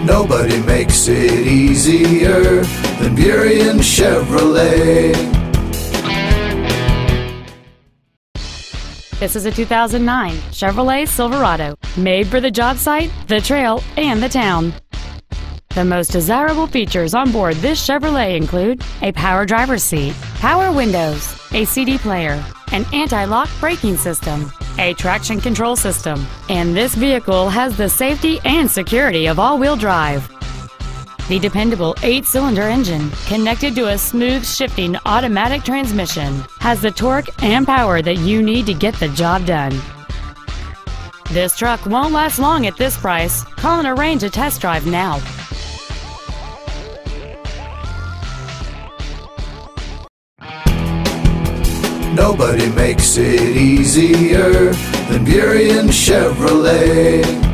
Nobody makes it easier than Burien Chevrolet. This is a 2009 Chevrolet Silverado, made for the job site, the trail, and the town. The most desirable features on board this Chevrolet include a power driver's seat, power windows, a CD player, an anti-lock braking system, a traction control system, and this vehicle has the safety and security of all-wheel drive. The dependable 8-cylinder engine, connected to a smooth shifting automatic transmission, has the torque and power that you need to get the job done. This truck won't last long at this price. Call and arrange a test drive now. Nobody makes it easier than Burien Chevrolet.